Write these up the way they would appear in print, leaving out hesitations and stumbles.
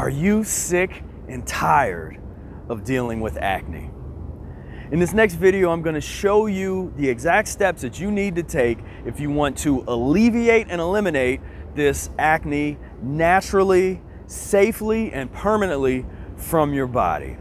Are you sick and tired of dealing with acne? In this next video, I'm going to show you the exact steps that you need to take if you want to alleviate and eliminate this acne naturally, safely, and permanently from your body.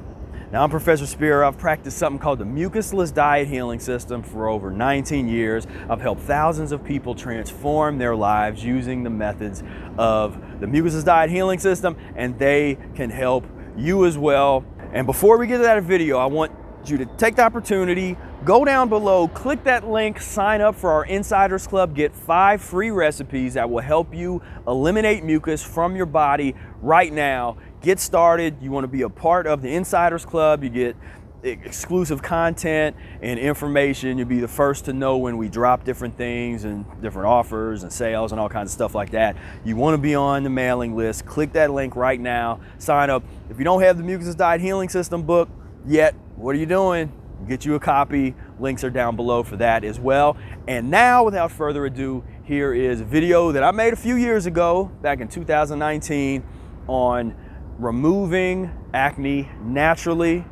Now, I'm Professor Spira. I've practiced something called the Mucusless Diet Healing System for over 19 years. I've helped thousands of people transform their lives using the methods of the Mucusless Diet Healing System, and they can help you as well. And before we get to that video, I want you to take the opportunity, go down below, click that link, sign up for our Insiders Club, get 5 free recipes that will help you eliminate mucus from your body right now. Get started. You want to be a part of the Insiders Club. You get exclusive content and information. You'll be the first to know when we drop different things and different offers and sales and all kinds of stuff like that. You want to be on the mailing list. Click that link right now. Sign up. If you don't have the Mucusless Diet Healing System book yet, what are you doing? Get you a copy. Links are down below for that as well. And now, without further ado, here is a video that I made a few years ago, back in 2019, on removing acne naturally.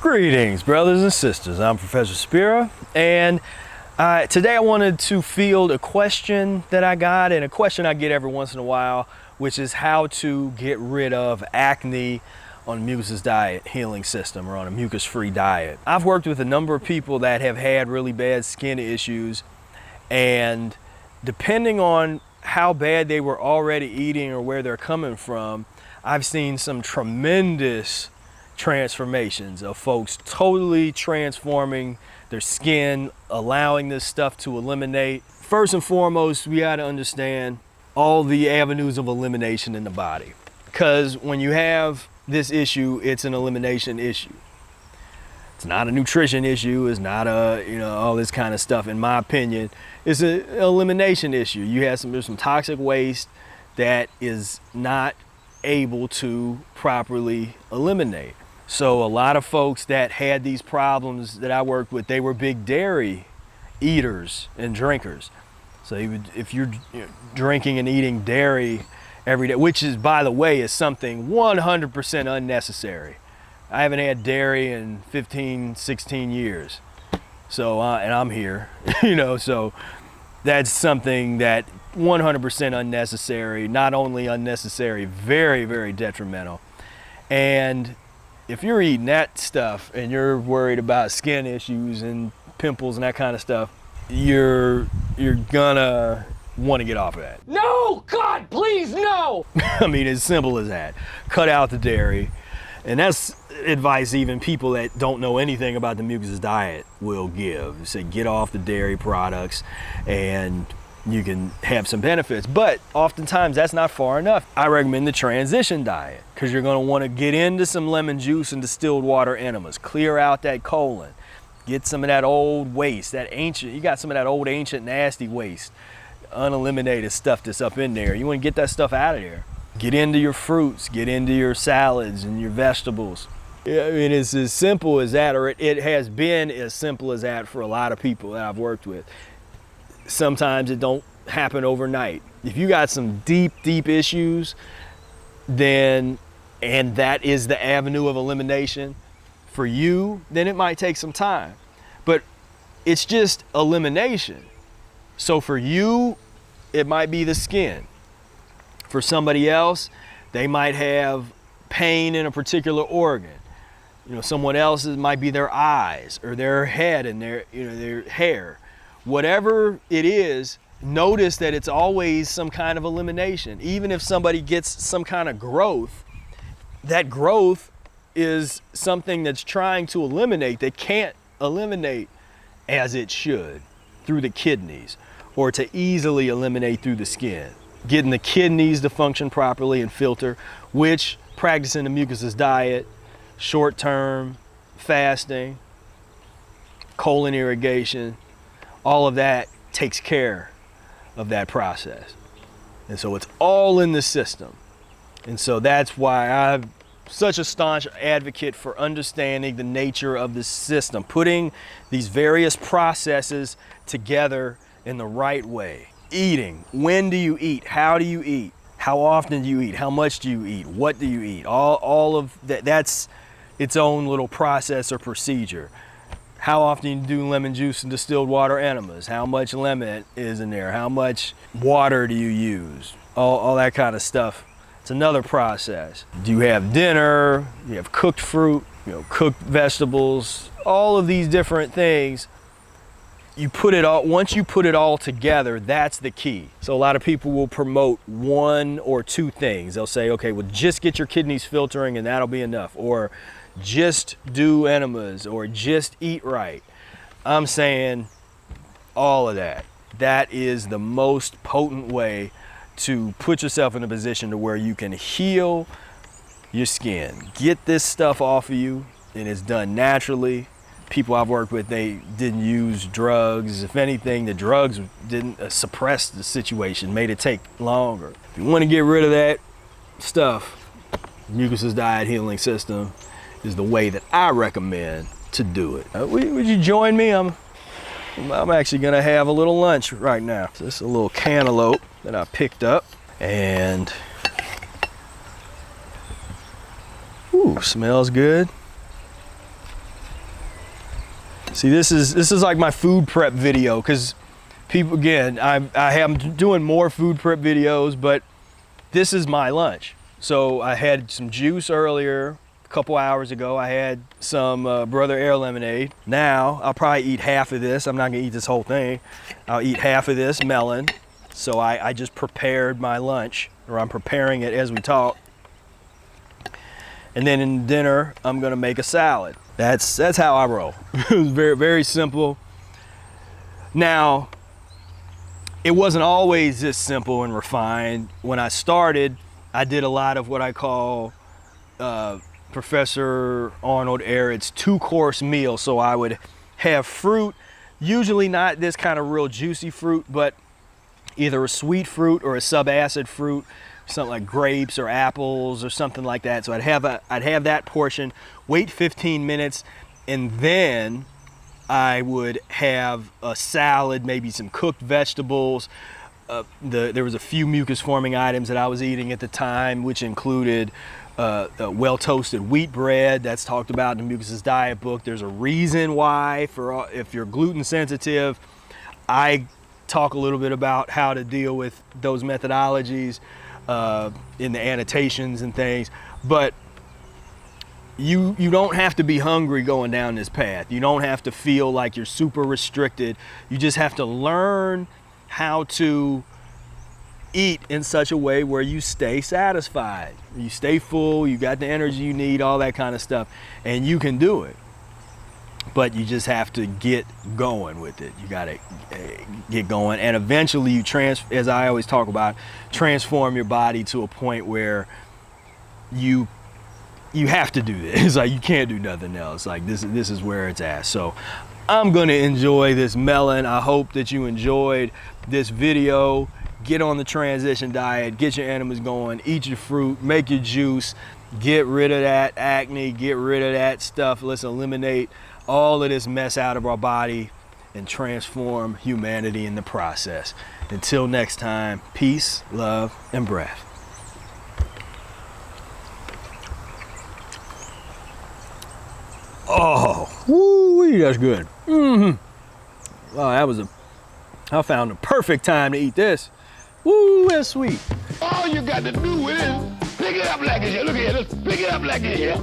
Greetings, brothers and sisters. I'm Professor Spira, and today I wanted to field a question that I got, and a question I get every once in a while, which is how to get rid of acne on Mucusless Diet Healing System or on a mucus-free diet. I've worked with a number of people that have had really bad skin issues, and depending on how bad they were already eating or where they're coming from, I've seen some tremendous transformations of folks totally transforming their skin, allowing this stuff to eliminate. First and foremost, we got to understand all the avenues of elimination in the body, because when you have this issue, it's an elimination issue. It's not a nutrition issue. It's not a, all this kind of stuff. In my opinion, it's an elimination issue. You have there's some toxic waste that is not able to properly eliminate. So a lot of folks that had these problems that I worked with, they were big dairy eaters and drinkers. So if you're drinking and eating dairy every day, which is, by the way, is something 100% unnecessary. I haven't had dairy in 15, 16 years. So, and I'm here, so that's something that 100% unnecessary, not only unnecessary, very, very detrimental. And if you're eating that stuff and you're worried about skin issues and pimples and that kind of stuff, you're gonna want to get off of that. No, God, please, no! I mean, as simple as that. Cut out the dairy. And that's advice even people that don't know anything about the Mucusless diet will give. Say, get off the dairy products and you can have some benefits. But oftentimes that's not far enough. I recommend the transition diet, because you're going to want to get into some lemon juice and distilled water enemas. Clear out that colon. Get some of that old waste, that ancient, you got some of that old ancient nasty waste, uneliminated stuff that's up in there. You want to get that stuff out of there. Get into your fruits, get into your salads and your vegetables. I mean, it's as simple as that, or it has been as simple as that for a lot of people that I've worked with. Sometimes it don't happen overnight. If you got some deep, deep issues, and that is the avenue of elimination for you, then it might take some time. But it's just elimination. So for you, it might be the skin. For somebody else, they might have pain in a particular organ. Someone else's might be their eyes or their head and their hair. Whatever it is, notice that it's always some kind of elimination. Even if somebody gets some kind of growth, that growth is something that's trying to eliminate, that can't eliminate as it should through the kidneys, or to easily eliminate through the skin. Getting the kidneys to function properly and filter, which practicing the Mucusless diet, short-term fasting, colon irrigation, all of that takes care of that process. And so it's all in the system. And so that's why I'm such a staunch advocate for understanding the nature of the system, putting these various processes together in the right way. Eating. When do you eat? How do you eat? How often do you eat? How much do you eat? What do you eat? All of that, that's its own little process or procedure. How often you do lemon juice and distilled water enemas? How much lemon is in there? How much water do you use? All that kind of stuff. It's another process. Do you have dinner? You have cooked fruit, cooked vegetables, all of these different things. You put it all, once you put it all together, that's the key. So a lot of people will promote one or two things. They'll say, okay, well, just get your kidneys filtering and that'll be enough. Or just do enemas, or just eat right. I'm saying all of that. That is the most potent way to put yourself in a position to where you can heal your skin. Get this stuff off of you, and it's done naturally. People I've worked with, they didn't use drugs. If anything, the drugs didn't suppress the situation, made it take longer. If you want to get rid of that stuff, Mucusless Diet Healing System is the way that I recommend to do it. Would you join me? I'm actually gonna have a little lunch right now. So this is a little cantaloupe that I picked up, and ooh, smells good. See, this is like my food prep video, because people, again, I am doing more food prep videos, but this is my lunch. So I had some juice earlier. A couple hours ago, I had some Brother Air lemonade. Now, I'll probably eat half of this. I'm not gonna eat this whole thing. I'll eat half of this melon. So I just prepared my lunch, or I'm preparing it as we talk. And then in dinner, I'm gonna make a salad. That's how I roll. It was very, very simple. Now, it wasn't always this simple and refined. When I started, I did a lot of what I call Professor Arnold Ehret's 2-course meal. So I would have fruit, usually not this kind of real juicy fruit, but either a sweet fruit or a subacid fruit, something like grapes or apples or something like that. So I'd have that portion, wait 15 minutes, and then I would have a salad, maybe some cooked vegetables. There was a few mucus forming items that I was eating at the time, which included well-toasted wheat bread. That's talked about in the Mucusless Diet book. There's a reason why, if you're gluten sensitive. I talk a little bit about how to deal with those methodologies in the annotations and things, but you don't have to be hungry going down this path. You don't have to feel like you're super restricted. You just have to learn how to eat in such a way where you stay satisfied, you stay full, you got the energy you need, all that kind of stuff, and you can do it. But you just have to get going with it. You gotta get going, and eventually you as I always talk about, transform your body to a point where you have to do this. It's like you can't do nothing else. Like this is where it's at. So I'm gonna enjoy this melon. I hope that you enjoyed this video. Get on the transition diet, get your enemas going, eat your fruit, make your juice, get rid of that acne, get rid of that stuff. Let's eliminate all of this mess out of our body and transform humanity in the process. Until next time, peace, love, and breath. Oh, woo, that's good. Wow, I found the perfect time to eat this. Woo, that's sweet. All you got to do is pick it up like it's here. Look here, just pick it up like it's here.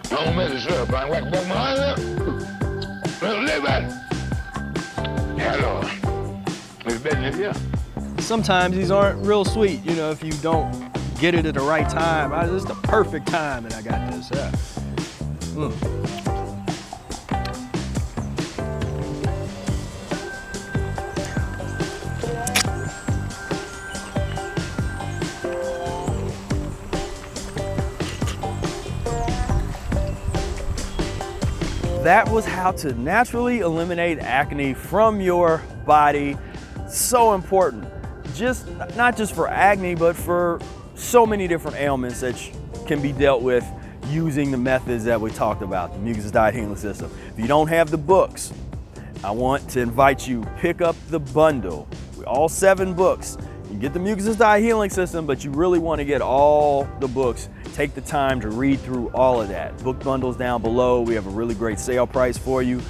Don't mess it up, I whack both my eyes up. Well, live at it. Hello. It's better than here. Sometimes these aren't real sweet, if you don't get it at the right time. This is the perfect time and I got this. That was how to naturally eliminate acne from your body. So important, not just for acne, but for so many different ailments that can be dealt with using the methods that we talked about, the Mucusless Diet Healing System. If you don't have the books, I want to invite you, pick up the bundle. All 7 books. You get the Mucusless Diet Healing System, but you really want to get all the books. Take the time to read through all of that. Book bundles down below. We have a really great sale price for you.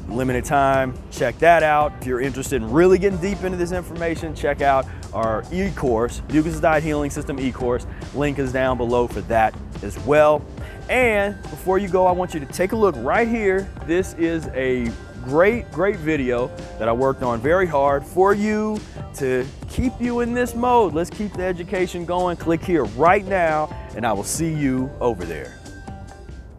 Limited time, check that out. If you're interested in really getting deep into this information, check out our e-course, Mucusless Diet Healing System e-course. Link is down below for that as well. And before you go, I want you to take a look right here. This is a great video that I worked on very hard for you to keep you in this mode. Let's keep the education going. Click here right now, and I will see you over there.